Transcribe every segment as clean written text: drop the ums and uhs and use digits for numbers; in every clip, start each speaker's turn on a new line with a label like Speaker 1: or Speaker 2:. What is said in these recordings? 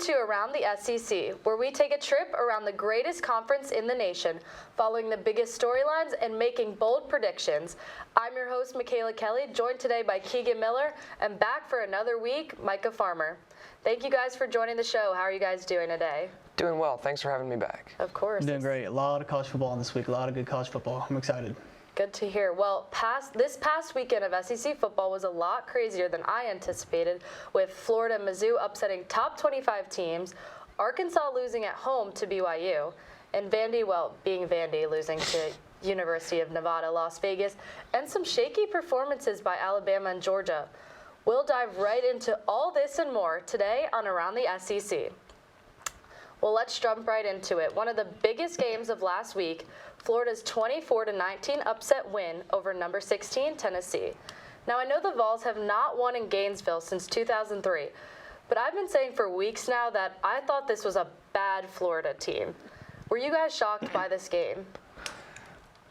Speaker 1: to Around the SEC, where we take a trip around the greatest conference in the nation, following the biggest storylines and making bold predictions. I'm your host, Mikayla Kelly, joined today by Kegan Miller, and back for another week, Micah Farmer. Thank you guys for joining the show. How are you guys doing today?
Speaker 2: Doing well. Thanks for having me back.
Speaker 1: Of course.
Speaker 3: Doing great. A lot of college football this week. A lot of good college football. I'm excited.
Speaker 1: Good to hear. Well, this past weekend of SEC football was a lot crazier than I anticipated, with Florida and Mizzou upsetting top 25 teams, Arkansas losing at home to BYU, and Vandy, being Vandy, losing to University of Nevada, Las Vegas, and some shaky performances by Alabama and Georgia. We'll dive right into all this and more today on Around the SEC. Well, let's jump right into it. One of the biggest games of last week, Florida's 24-19 upset win over number 16 Tennessee. Now, I know the Vols have not won in Gainesville since 2003, but I've been saying for weeks now that I thought this was a bad Florida team. Were you guys shocked by this game?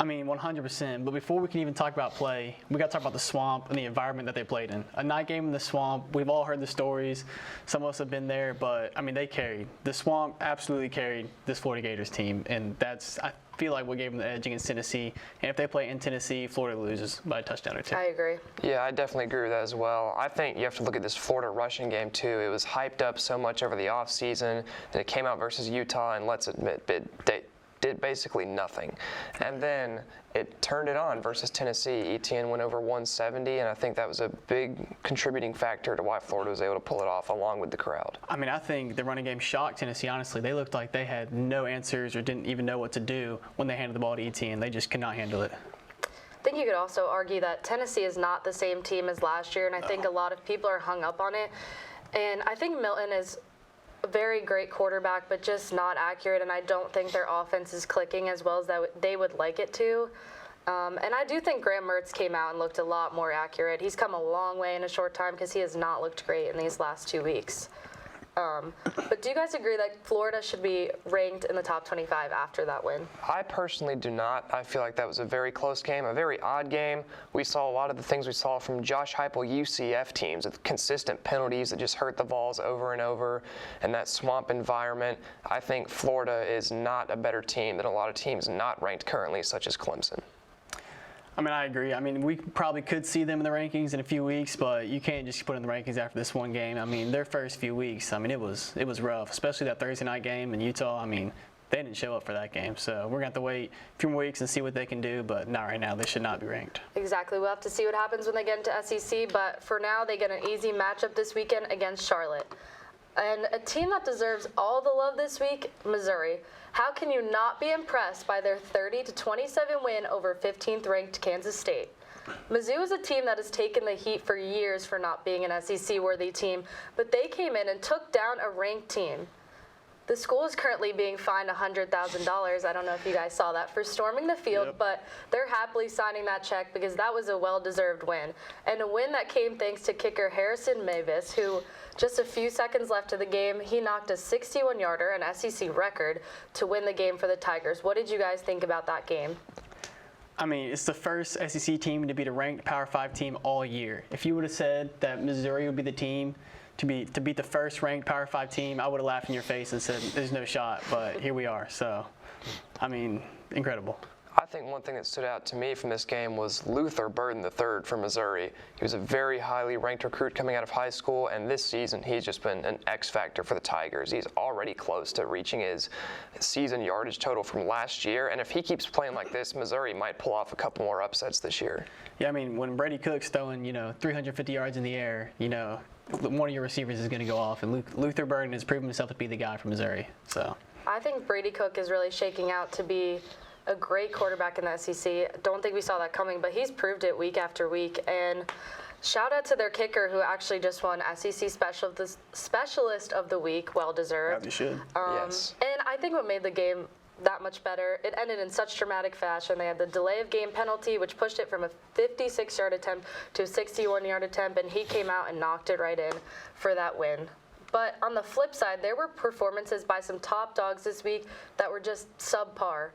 Speaker 3: I mean, 100%. But before we can even talk about play, we got to talk about the Swamp and the environment that they played in. A night game in the Swamp. We've all heard the stories. Some of us have been there, but I mean, they carried. The Swamp absolutely carried this Florida Gators team, and I feel like what gave them the edge against Tennessee. And if they play in Tennessee, Florida loses by a touchdown or two.
Speaker 1: I agree.
Speaker 2: Yeah, I definitely agree with that as well. I think you have to look at this Florida rushing game too. It was hyped up so much over the offseason, and it came out versus Utah, and let's admit, they did basically nothing. And then it turned it on versus Tennessee. ETN went over 170, and I think that was a big contributing factor to why Florida was able to pull it off along with the crowd. I
Speaker 3: mean, I think the running game shocked Tennessee, honestly. They looked like they had no answers or didn't even know what to do when they handed the ball to ETN. They just could not handle it.
Speaker 1: I think you could also argue that Tennessee is not the same team as last year, and I think a lot of people are hung up on it. And I think Milton is a very great quarterback, but just not accurate, and I don't think their offense is clicking as well as they would like it to. And I do think Graham Mertz came out and looked a lot more accurate. He's come a long way in a short time because he has not looked great in these last 2 weeks. But do you guys agree that Florida should be ranked in the top 25 after that win?
Speaker 2: I personally do not. I feel like that was a very close game, a very odd game. We saw a lot of the things we saw from Josh Heupel UCF teams, with consistent penalties that just hurt the Vols over and over, and that swamp environment. I think Florida is not a better team than a lot of teams not ranked currently, such as Clemson.
Speaker 3: I mean, I agree. I mean, we probably could see them in the rankings in a few weeks, but you can't just put in the rankings after this one game. I mean, their first few weeks, I mean, it was rough, especially that Thursday night game in Utah. I mean, they didn't show up for that game, so we're going to have to wait a few more weeks and see what they can do, but not right now. They should not be ranked.
Speaker 1: Exactly. We'll have to see what happens when they get into SEC, but for now, they get an easy matchup this weekend against Charlotte. And a team that deserves all the love this week, Missouri. How can you not be impressed by their 30-27 win over 15th-ranked Kansas State? Mizzou is a team that has taken the heat for years for not being an SEC-worthy team, but they came in and took down a ranked team. The school is currently being fined $100,000. I don't know if you guys saw that for storming the field,
Speaker 3: Yep.
Speaker 1: But they're happily signing that check because that was a well-deserved win. And a win that came thanks to kicker Harrison Mavis, who just a few seconds left of the game, he knocked a 61-yarder, an SEC record, to win the game for the Tigers. What did you guys think about that game?
Speaker 3: I mean, it's the first SEC team to beat a ranked Power 5 team all year. If you would have said that Missouri would be the team to beat the first ranked Power 5 team, I would have laughed in your face and said, there's no shot, but here we are. So, I mean, incredible.
Speaker 2: I think one thing that stood out to me from this game was Luther Burden III from Missouri. He was a very highly ranked recruit coming out of high school, and this season he's just been an X factor for the Tigers. He's already close to reaching his season yardage total from last year, and if he keeps playing like this, Missouri might pull off a couple more upsets this year.
Speaker 3: Yeah, I mean, when Brady Cook's throwing, 350 yards in the air, one of your receivers is going to go off, and Luther Burden has proven himself to be the guy from Missouri. So
Speaker 1: I think Brady Cook is really shaking out to be a great quarterback in the SEC. Don't think we saw that coming, but he's proved it week after week. And shout out to their kicker, who actually just won SEC Specialist of the Week, well deserved.
Speaker 3: you should.
Speaker 2: Yes.
Speaker 1: And I think what made the game that much better, it ended in such dramatic fashion. They had the delay of game penalty, which pushed it from a 56-yard attempt to a 61-yard attempt, and he came out and knocked it right in for that win. But on the flip side, there were performances by some top dogs this week that were just subpar.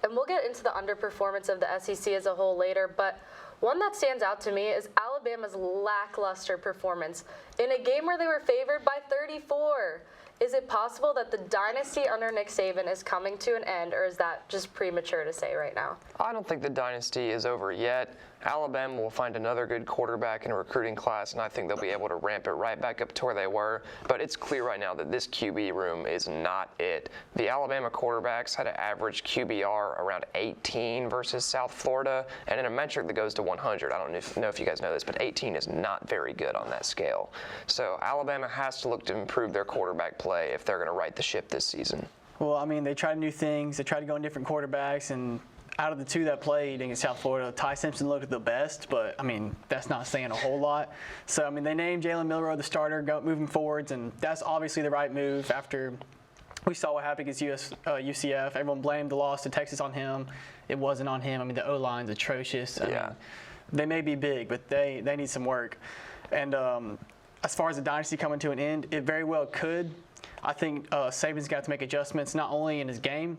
Speaker 1: And we'll get into the underperformance of the SEC as a whole later, but one that stands out to me is Alabama's lackluster performance in a game where they were favored by 34. is it possible that the dynasty under Nick Saban is coming to an end, or is that just premature to say right now?
Speaker 2: I don't think the dynasty is over yet. Alabama will find another good quarterback in a recruiting class, and I think they'll be able to ramp it right back up to where they were. But it's clear right now that this QB room is not it. The Alabama quarterbacks had an average QBR around 18 versus South Florida, and in a metric that goes to 100. I don't know if you guys know this, but 18 is not very good on that scale. So Alabama has to look to improve their quarterback play if they're going to right the ship this season.
Speaker 3: Well, I mean, they tried new things. They tried to go in different quarterbacks, and out of the two that played against South Florida, Ty Simpson looked the best, but, I mean, that's not saying a whole lot. So, I mean, they named Jalen Milroe the starter moving forwards, and that's obviously the right move after we saw what happened against UCF. Everyone blamed the loss to Texas on him. It wasn't on him. I mean, the O-line's atrocious. I mean, they may be big, but they need some work. And as far as the dynasty coming to an end, it very well could. I think Saban's got to make adjustments not only in his game,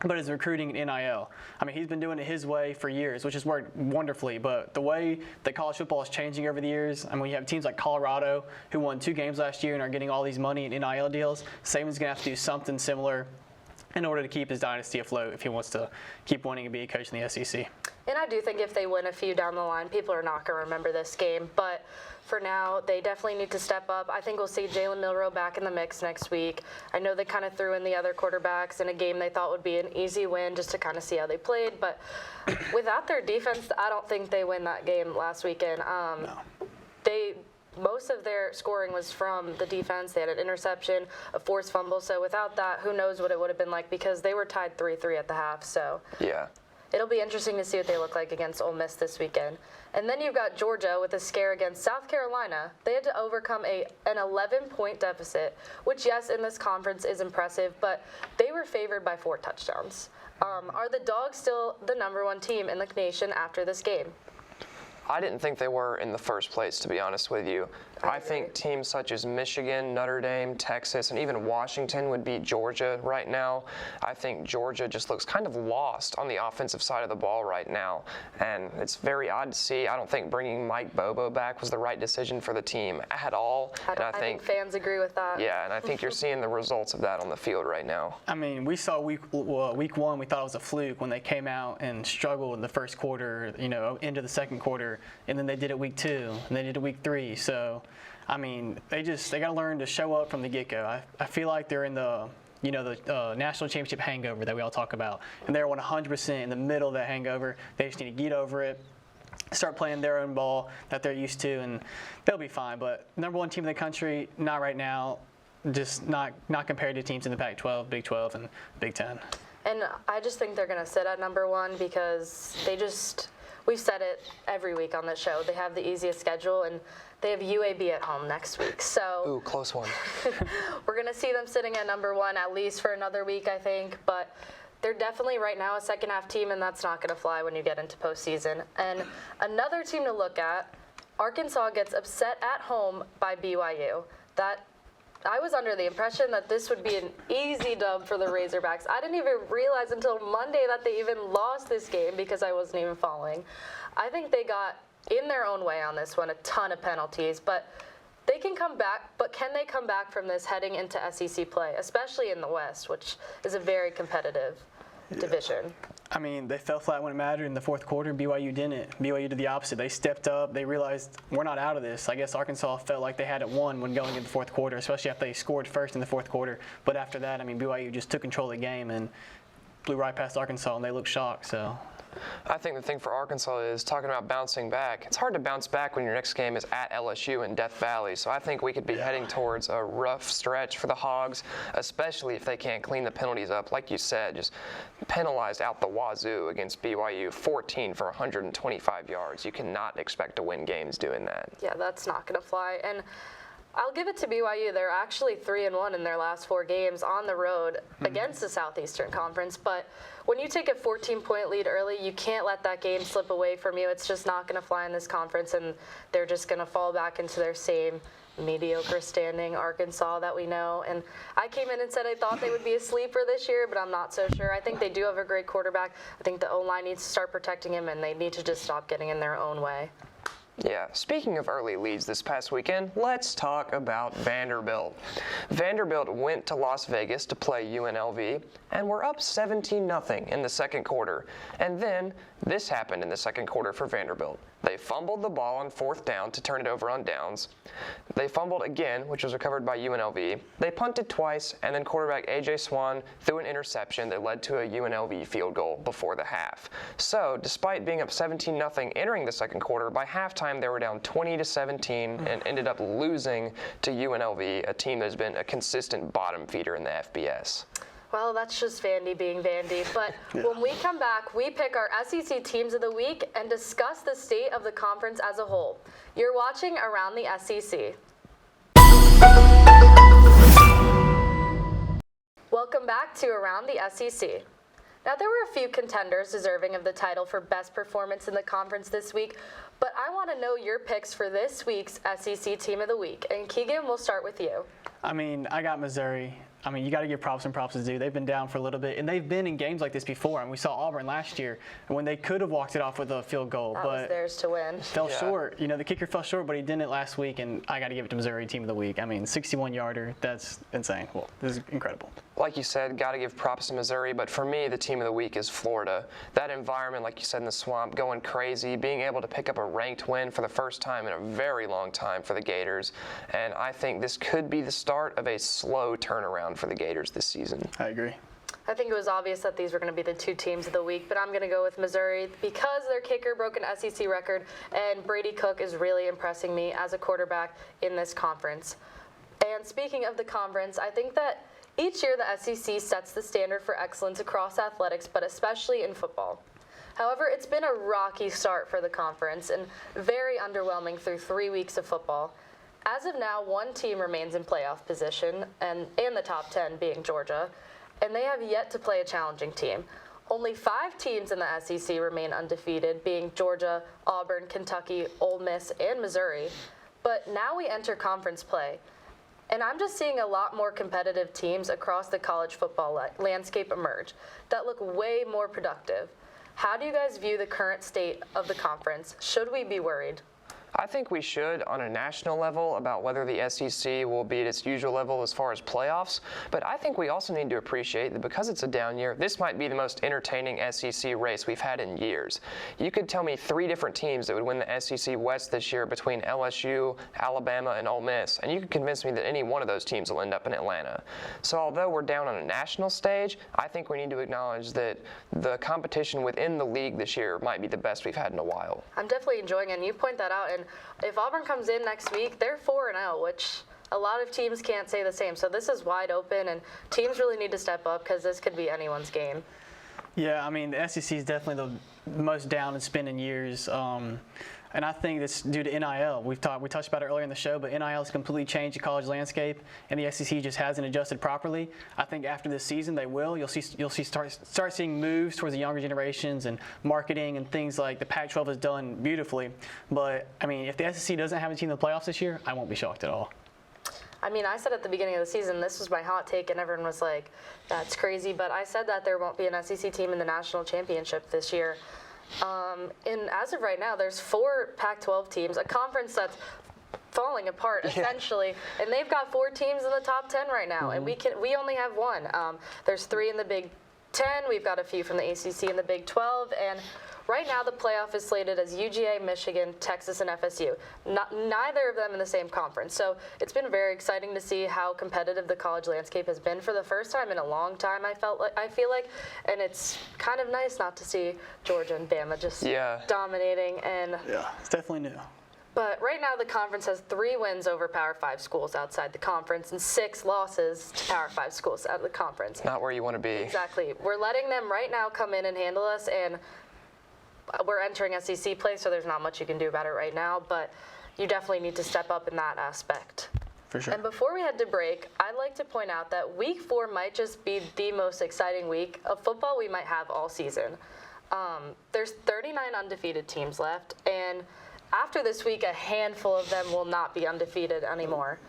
Speaker 3: but his recruiting and NIL. I mean, he's been doing it his way for years, which has worked wonderfully. But the way that college football is changing over the years, I mean, you have teams like Colorado who won 2 games last year and are getting all these money in NIL deals. Saban's going to have to do something similar in order to keep his dynasty afloat if he wants to keep winning and be a coach in the SEC.
Speaker 1: And I do think if they win a few down the line, people are not going to remember this game. But for now, they definitely need to step up. I think we'll see Jalen Milroe back in the mix next week. I know they kind of threw in the other quarterbacks in a game they thought would be an easy win just to kind of see how they played. But without their defense, I don't think they win that game last weekend.
Speaker 3: No.
Speaker 1: Most of their scoring was from the defense. They had an interception, a forced fumble. So without that, who knows what it would have been like, because they were tied 3-3 at the half. So
Speaker 2: Yeah.
Speaker 1: it'll be interesting to see what they look like against Ole Miss this weekend. And then you've got Georgia with a scare against South Carolina. They had to overcome an 11-point deficit, which, yes, in this conference is impressive, but they were favored by 4 touchdowns. Are the Dogs still the #1 team in the nation after this game?
Speaker 2: I didn't think they were in the first place, to be honest with you. I think teams such as Michigan, Notre Dame, Texas, and even Washington would beat Georgia right now. I think Georgia just looks kind of lost on the offensive side of the ball right now, and it's very odd to see. I don't think bringing Mike Bobo back was the right decision for the team at all.
Speaker 1: I think fans agree with that.
Speaker 2: Yeah, and I think you're seeing the results of that on the field right now.
Speaker 3: I mean, we saw week 1, we thought it was a fluke when they came out and struggled in the first quarter, into the second quarter, and then they did it week 2, and they did it week 3. So, I mean, they got to learn to show up from the get-go. I feel like they're in the national championship hangover that we all talk about, and they're 100% in the middle of that hangover. They just need to get over it, start playing their own ball that they're used to, and they'll be fine. But #1 team in the country, not right now, just not compared to teams in the Pac-12, Big 12, and Big 10.
Speaker 1: And I just think they're going to sit at #1 because we've said it every week on this show, they have the easiest schedule, and they have UAB at home next week. So
Speaker 2: Ooh, close one.
Speaker 1: we're going to see them sitting at #1 at least for another week, I think. But they're definitely right now a second-half team, and that's not going to fly when you get into postseason. And another team to look at, Arkansas gets upset at home by BYU. I was under the impression that this would be an easy dub for the Razorbacks. I didn't even realize until Monday that they even lost this game because I wasn't even following. I think they got in their own way on this one, a ton of penalties, but they can come back. But can they come back from this heading into SEC play, especially in the West, which is a very competitive division?
Speaker 3: I mean, they fell flat when it mattered in the fourth quarter. BYU didn't. BYU did the opposite. They stepped up. They realized we're not out of this. I guess Arkansas felt like they had it won when going into the fourth quarter, especially after they scored first in the fourth quarter. But after that, I mean, BYU just took control of the game and blew right past Arkansas, and they looked shocked. So
Speaker 2: I think the thing for Arkansas is talking about bouncing back. It's hard to bounce back when your next game is at LSU in Death Valley. So I think we could be heading towards a rough stretch for the Hogs, especially if they can't clean the penalties up. Like you said, just penalized out the wazoo against BYU, 14 for 125 yards. You cannot expect to win games doing that.
Speaker 1: Yeah, that's not going to fly. And I'll give it to BYU. They're actually 3-1 in their last 4 games on the road against the Southeastern Conference. But when you take a 14-point lead early, you can't let that game slip away from you. It's just not going to fly in this conference, and they're just going to fall back into their same mediocre standing Arkansas that we know. And I came in and said I thought they would be a sleeper this year, but I'm not so sure. I think they do have a great quarterback. I think the O-line needs to start protecting him, and they need to just stop getting in their own way.
Speaker 2: Yeah, speaking of early leads this past weekend, let's talk about Vanderbilt. Vanderbilt went to Las Vegas to play UNLV and were up 17-0 in the second quarter. And then this happened in the second quarter for Vanderbilt. They fumbled the ball on fourth down to turn it over on downs. They fumbled again, which was recovered by UNLV. They punted twice, and then quarterback A.J. Swan threw an interception that led to a UNLV field goal before the half. So, despite being up 17-0 entering the second quarter, by halftime they were down 20-17 and ended up losing to UNLV, a team that has been a consistent bottom feeder in the FBS.
Speaker 1: Well, that's just Vandy being Vandy. But when we come back, we pick our SEC teams of the week and discuss the state of the conference as a whole. You're watching Around the SEC. Welcome back to Around the SEC. Now, there were a few contenders deserving of the title for best performance in the conference this week, but I want to know your picks for this week's SEC team of the week. And Kegan, we'll start with you.
Speaker 3: I mean, I got Missouri. I mean, you got to give props and props is due. They've been down for a little bit, and they've been in games like this before. And we saw Auburn last year, when they could have walked it off with a field goal,
Speaker 1: That
Speaker 3: but
Speaker 1: was theirs to win.
Speaker 3: fell short. You know, the kicker fell short, but he didn't last week, and I got to give it to Missouri team of the week. I mean, 61-yarder, that's insane. Well, this is incredible.
Speaker 2: Like you said, got to give props to Missouri, but for me, the team of the week is Florida. That environment, like you said, in the swamp, going crazy, being able to pick up a ranked win for the first time in a very long time for the Gators, and I think this could be the start of a slow turnaround for the Gators this season.
Speaker 3: I agree.
Speaker 1: I think it was obvious that these were going to be the two teams of the week, but I'm going to go with Missouri because their kicker broke an SEC record, and Brady Cook is really impressing me as a quarterback in this conference. And speaking of the conference, I think that each year the SEC sets the standard for excellence across athletics, but especially in football. However, it's been a rocky start for the conference and very underwhelming through 3 weeks of football. As of now, one team remains in playoff position, and in the top 10 being Georgia, and they have yet to play a challenging team. Only 5 teams in the SEC remain undefeated, being Georgia, Auburn, Kentucky, Ole Miss, and Missouri. But now we enter conference play, and I'm just seeing a lot more competitive teams across the college football landscape emerge that look way more productive. How do you guys view the current state of the conference? Should we be worried?
Speaker 2: I think we should on a national level about whether the SEC will be at its usual level as far as playoffs, but I think we also need to appreciate that because it's a down year, this might be the most entertaining SEC race we've had in years. You could tell me 3 different teams that would win the SEC West this year between LSU, Alabama, and Ole Miss, and you could convince me that any one of those teams will end up in Atlanta. So although we're down on a national stage, I think we need to acknowledge that the competition within the league this year might be the best we've had in a while.
Speaker 1: I'm definitely enjoying it, and you point that out. And if Auburn comes in next week, they're 4-0, which a lot of teams can't say the same. So this is wide open, and teams really need to step up because this could be anyone's game.
Speaker 3: Yeah, I mean, the SEC is definitely the most down it's been in years. And I think that's due to NIL. We touched about it earlier in the show, but NIL has completely changed the college landscape, and the SEC just hasn't adjusted properly. I think after this season they will. You'll start seeing moves towards the younger generations and marketing and things like the Pac-12 has done beautifully. But I mean, if the SEC doesn't have a team in the playoffs this year, I won't be shocked at all.
Speaker 1: I mean, I said at the beginning of the season, this was my hot take, and everyone was like, that's crazy. But I said that there won't be an SEC team in the national championship this year. And as of right now, there's 4 Pac-12 teams, a conference that's falling apart essentially, and they've got 4 teams in the top 10 right now, and we only have 1. There's 3 in the Big 10. We've got a few from the ACC and the Big 12, and right now the playoff is slated as UGA, Michigan, Texas, and FSU. Neither of them in the same conference. So it's been very exciting to see how competitive the college landscape has been for the first time in a long time. I feel like, and it's kind of nice not to see Georgia and Bama just dominating. And
Speaker 3: yeah, it's definitely new.
Speaker 1: But right now the conference has 3 wins over Power 5 schools outside the conference and 6 losses to Power 5 schools out of the conference.
Speaker 2: Not where you want to be.
Speaker 1: Exactly. We're letting them right now come in and handle us, and we're entering SEC play, so there's not much you can do about it right now, but you definitely need to step up in that aspect.
Speaker 3: For sure.
Speaker 1: And before we head to break, I'd like to point out that Week 4 might just be the most exciting week of football we might have all season. There's 39 undefeated teams left, and after this week, a handful of them will not be undefeated anymore.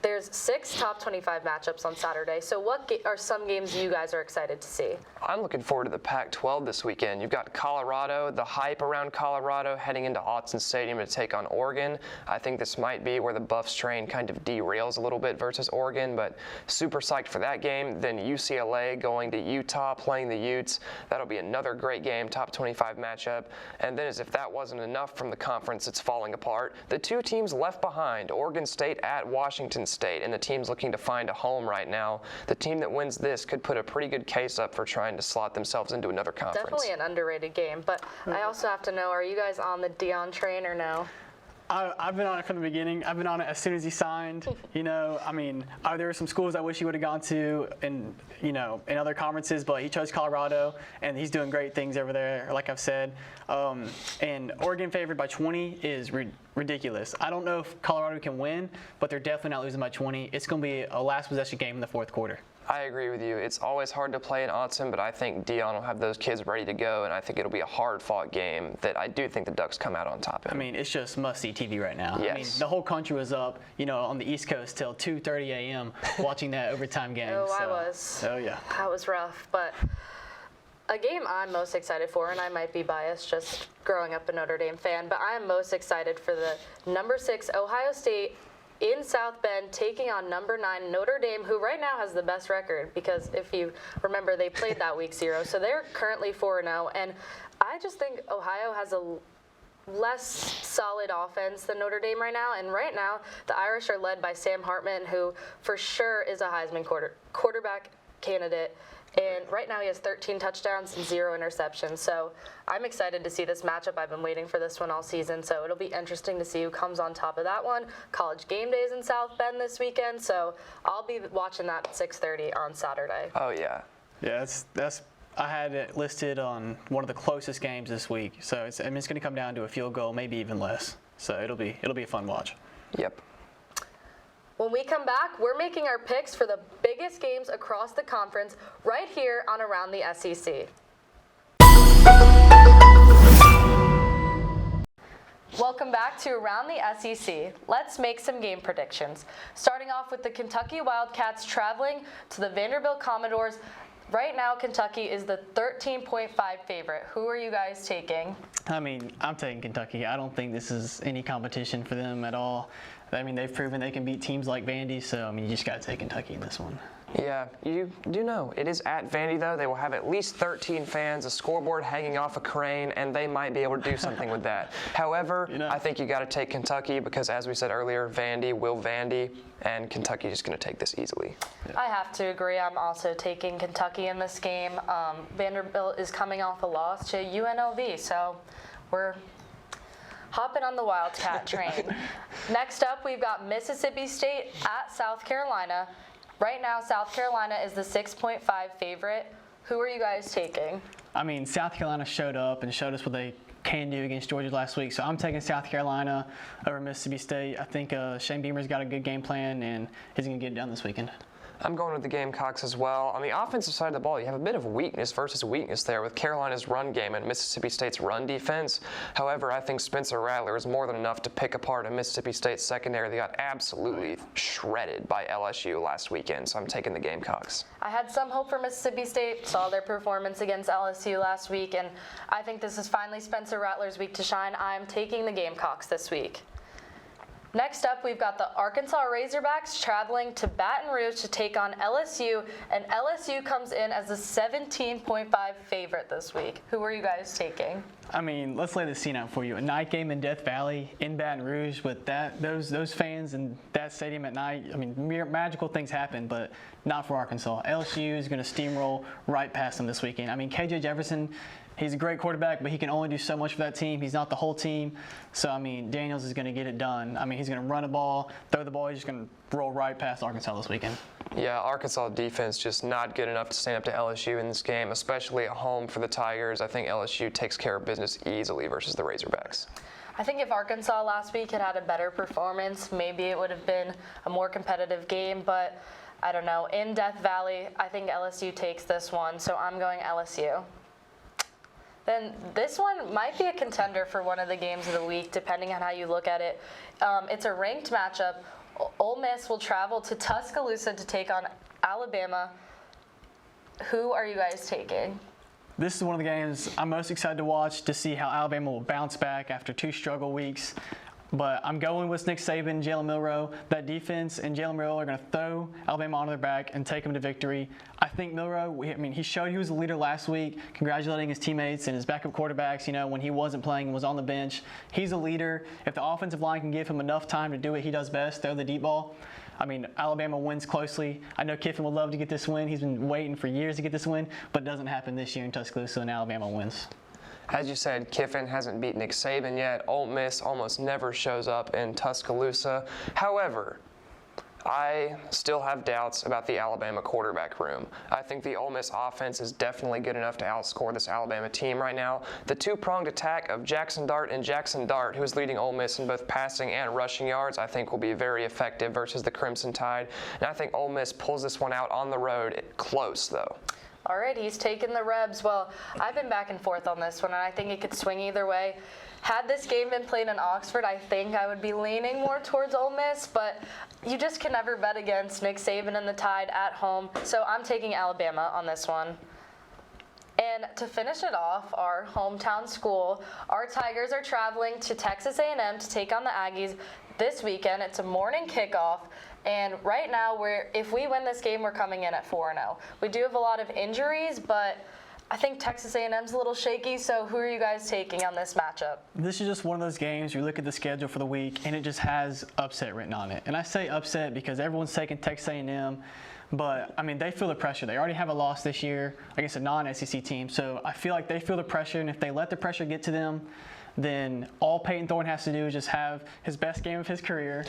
Speaker 1: there's 6 top 25 matchups on Saturday. So what are some games you guys are excited to see?
Speaker 2: I'm looking forward to the Pac-12 this weekend. You've got Colorado, the hype around Colorado heading into Autzen Stadium to take on Oregon. I think this might be where the Buffs train kind of derails a little bit versus Oregon, but super psyched for that game. Then UCLA going to Utah, playing the Utes. That'll be another great game, top 25 matchup. And then as if that wasn't enough from the conference, it's falling apart. The 2 teams left behind, Oregon State at Washington State, and the teams looking to find a home right now. The team that wins this could put a pretty good case up for trying to slot themselves into another conference.
Speaker 1: Definitely an underrated game, but I also have to know, are you guys on the Dion train or no?
Speaker 3: I've been on it from the beginning. I've been on it as soon as he signed. There were some schools I wish he would have gone to in other conferences, but he chose Colorado, and he's doing great things over there, like I've said. And Oregon favored by 20 is ridiculous. I don't know if Colorado can win, but they're definitely not losing by 20. It's going to be a last possession game in the fourth quarter.
Speaker 2: I agree with you. It's always hard to play in Autzen, but I think Dion will have those kids ready to go, and I think it'll be a hard-fought game that I do think the Ducks come out on top in.
Speaker 3: It's just must-see TV right now.
Speaker 2: Yes.
Speaker 3: The whole country was up, on the East Coast till 2:30 a.m. watching that overtime game.
Speaker 1: I was.
Speaker 3: Oh, yeah.
Speaker 1: That was rough, but a game I'm most excited for, and I might be biased just growing up a Notre Dame fan, but I am most excited for the number 6 Ohio State in South Bend taking on number 9 Notre Dame, who right now has the best record, because if you remember, they played that week 0, so they're currently 4-0, and I just think Ohio has a less solid offense than Notre Dame right now, and right now the Irish are led by Sam Hartman, who for sure is a Heisman quarterback candidate. And right now he has 13 touchdowns and 0 interceptions. So I'm excited to see this matchup. I've been waiting for this one all season. So it'll be interesting to see who comes on top of that one. College game days in South Bend this weekend. So I'll be watching that at 6:30 on Saturday.
Speaker 2: Oh, yeah.
Speaker 3: Yeah, that's I had it listed on one of the closest games this week. So it's going to come down to a field goal, maybe even less. So it'll be a fun watch.
Speaker 2: Yep.
Speaker 1: When we come back, we're making our picks for the biggest games across the conference right here on Around the SEC. Welcome back to Around the SEC. Let's make some game predictions. Starting off with the Kentucky Wildcats traveling to the Vanderbilt Commodores. Right now, Kentucky is the 13.5 favorite. Who are you guys taking?
Speaker 3: I'm taking Kentucky. I don't think this is any competition for them at all. They've proven they can beat teams like Vandy, so, you just got to take Kentucky in this one.
Speaker 2: Yeah, you do know. It is at Vandy, though. They will have at least 13 fans, a scoreboard hanging off a crane, and they might be able to do something with that. However, I think you got to take Kentucky because, as we said earlier, Vandy will Vandy, and Kentucky is going to take this easily.
Speaker 1: I have to agree. I'm also taking Kentucky in this game. Vanderbilt is coming off a loss to UNLV, so we're hopping on the Wildcat train. Next up, we've got Mississippi State at South Carolina. Right now, South Carolina is the 6.5 favorite. Who are you guys taking?
Speaker 3: South Carolina showed up and showed us what they can do against Georgia last week. So I'm taking South Carolina over Mississippi State. I think Shane Beamer's got a good game plan, and he's going to get it done this weekend.
Speaker 2: I'm going with the Gamecocks as well. On the offensive side of the ball, you have a bit of weakness versus weakness there with Carolina's run game and Mississippi State's run defense. However, I think Spencer Rattler is more than enough to pick apart a Mississippi State secondary that got absolutely shredded by LSU last weekend, so I'm taking the Gamecocks.
Speaker 1: I had some hope for Mississippi State, saw their performance against LSU last week, and I think this is finally Spencer Rattler's week to shine. I'm taking the Gamecocks this week. Next up, we've got the Arkansas Razorbacks traveling to Baton Rouge to take on LSU, and LSU comes in as a 17.5 favorite this week. Who are you guys taking?
Speaker 3: Let's lay the scene out for you. A night game in Death Valley in Baton Rouge with those fans in that stadium at night. Magical things happen, but not for Arkansas. LSU is going to steamroll right past them this weekend. KJ Jefferson, he's a great quarterback, but he can only do so much for that team. He's not the whole team. So, Daniels is going to get it done. He's going to run the ball, throw the ball. He's just going to roll right past Arkansas this weekend.
Speaker 2: Yeah, Arkansas defense just not good enough to stand up to LSU in this game, especially at home for the Tigers. I think LSU takes care of business easily versus the Razorbacks.
Speaker 1: I think if Arkansas last week had a better performance, maybe it would have been a more competitive game, but I don't know. In Death Valley, I think LSU takes this one, so I'm going LSU. Then this one might be a contender for one of the games of the week, depending on how you look at it. It's a ranked matchup. Ole Miss will travel to Tuscaloosa to take on Alabama. Who are you guys taking?
Speaker 3: This is one of the games I'm most excited to watch to see how Alabama will bounce back after 2 struggle weeks. But I'm going with Nick Saban, Jalen Milroe. That defense and Jalen Milroe are going to throw Alabama onto their back and take them to victory. I think Milroe, he showed he was a leader last week, congratulating his teammates and his backup quarterbacks, when he wasn't playing and was on the bench. He's a leader. If the offensive line can give him enough time to do what he does best, throw the deep ball, Alabama wins closely. I know Kiffin would love to get this win. He's been waiting for years to get this win, but it doesn't happen this year in Tuscaloosa, and Alabama wins.
Speaker 2: As you said, Kiffin hasn't beat Nick Saban yet. Ole Miss almost never shows up in Tuscaloosa. However, I still have doubts about the Alabama quarterback room. I think the Ole Miss offense is definitely good enough to outscore this Alabama team right now. The two-pronged attack of Jackson Dart, who is leading Ole Miss in both passing and rushing yards, I think will be very effective versus the Crimson Tide. And I think Ole Miss pulls this one out on the road, close though.
Speaker 1: All right, he's taken the Rebs. Well, I've been back and forth on this one, and I think it could swing either way. Had this game been played in Oxford, I think I would be leaning more towards Ole Miss, but you just can never bet against Nick Saban and the Tide at home, so I'm taking Alabama on this one. And to finish it off, our hometown school, our Tigers are traveling to Texas A&M to take on the Aggies this weekend. It's a morning kickoff. And right now, if we win this game, we're coming in at 4-0. We do have a lot of injuries, but I think Texas A&M's a little shaky, so who are you guys taking on this matchup?
Speaker 3: This is just one of those games you look at the schedule for the week, and it just has upset written on it. And I say upset because everyone's taking Texas A&M, but, they feel the pressure. They already have a loss this year against a non-SEC team, so I feel like they feel the pressure, and if they let the pressure get to them, then all Peyton Thorne has to do is just have his best game of his career.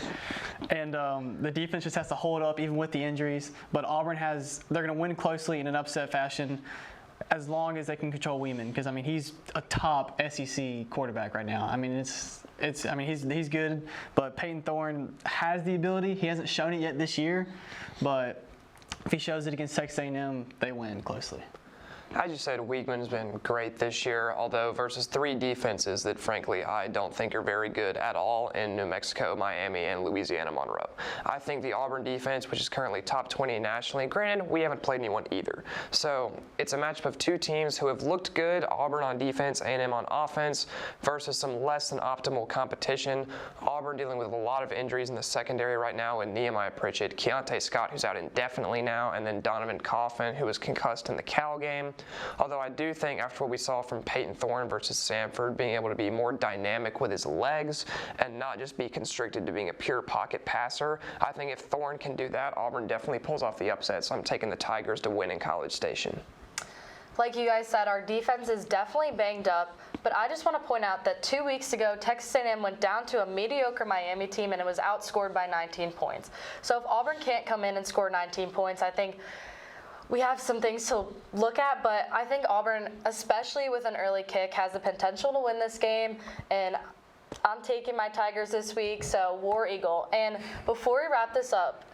Speaker 3: And the defense just has to hold up even with the injuries. But Auburn they're going to win closely in an upset fashion as long as they can control Weeman. Because, he's a top SEC quarterback right now. He's good. But Peyton Thorne has the ability. He hasn't shown it yet this year. But if he shows it against Texas A&M, they win closely.
Speaker 2: As you said, Weigman's been great this year, although versus 3 defenses that, frankly, I don't think are very good at all in New Mexico, Miami, and Louisiana Monroe. I think the Auburn defense, which is currently top 20 nationally, granted, we haven't played anyone either. So it's a matchup of 2 teams who have looked good, Auburn on defense, A&M on offense, versus some less than optimal competition. Auburn dealing with a lot of injuries in the secondary right now with Nehemiah Pritchett, Keontae Scott, who's out indefinitely now, and then Donovan Coffin, who was concussed in the Cal game. Although I do think after what we saw from Peyton Thorne versus Samford, being able to be more dynamic with his legs and not just be constricted to being a pure pocket passer, I think if Thorne can do that, Auburn definitely pulls off the upset. So I'm taking the Tigers to win in College Station.
Speaker 1: Like you guys said, our defense is definitely banged up, but I just want to point out that 2 weeks ago, Texas A&M went down to a mediocre Miami team and it was outscored by 19 points. So if Auburn can't come in and score 19 points, I think we have some things to look at, but I think Auburn, especially with an early kick, has the potential to win this game, and I'm taking my Tigers this week, so War Eagle. And before we wrap this up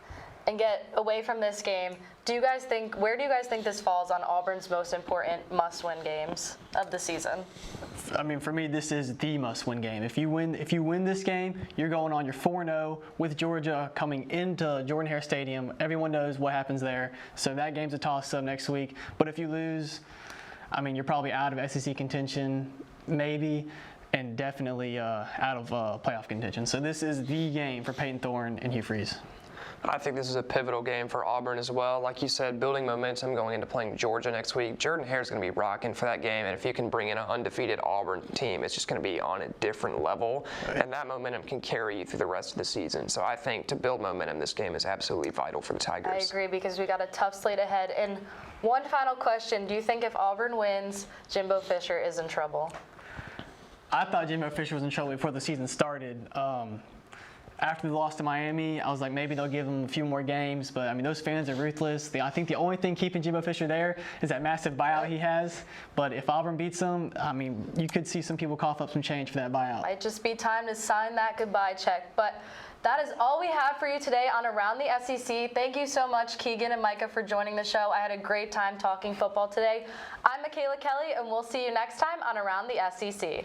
Speaker 1: and get away from this game, where do you guys think this falls on Auburn's most important must-win games of the season?
Speaker 3: For me, this is the must-win game. If you win this game, you're going on your 4-0 with Georgia coming into Jordan-Hare Stadium. Everyone knows what happens there, so that game's a toss-up next week. But if you lose, you're probably out of SEC contention, maybe, and definitely out of playoff contention. So this is the game for Peyton Thorne and Hugh Freeze.
Speaker 2: I think this is a pivotal game for Auburn as well. Like you said, building momentum going into playing Georgia next week. Jordan-Hare is going to be rocking for that game, and if you can bring in an undefeated Auburn team, it's just going to be on a different level, and that momentum can carry you through the rest of the season. So I think to build momentum, this game is absolutely vital for the Tigers.
Speaker 1: I agree, because we got a tough slate ahead. And one final question, do you think if Auburn wins, Jimbo Fisher is in trouble?
Speaker 3: I thought Jimbo Fisher was in trouble before the season started. After the loss to Miami, I was like, maybe they'll give him a few more games. But, those fans are ruthless. I think the only thing keeping Jimbo Fisher there is that massive buyout he has. But if Auburn beats him, you could see some people cough up some change for that buyout.
Speaker 1: Might just be time to sign that goodbye check. But that is all we have for you today on Around the SEC. Thank you so much, Kegan and Micah, for joining the show. I had a great time talking football today. I'm Mikayla Kelly, and we'll see you next time on Around the SEC.